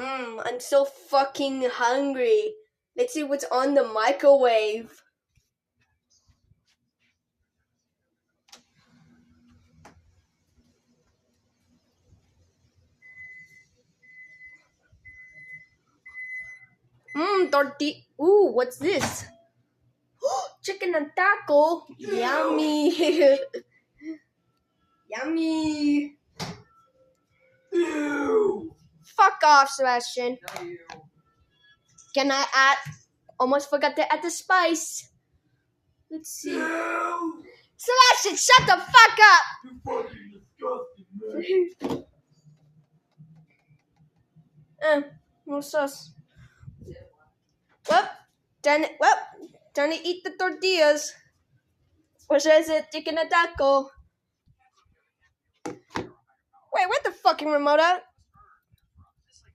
I'm so fucking hungry. Let's see what's on the microwave. Tortilla. Ooh, what's this? Chicken and taco. Yummy. Yummy. Ew. Fuck off, Sebastian. Ew. Can I add? Almost forgot to add the spice. Let's see. Ew. Sebastian, shut the fuck up. You're fucking disgusting, man. No sauce. Well, time to eat the tortillas. Or should I say chicken and taco? Wait, where's the fucking remote at?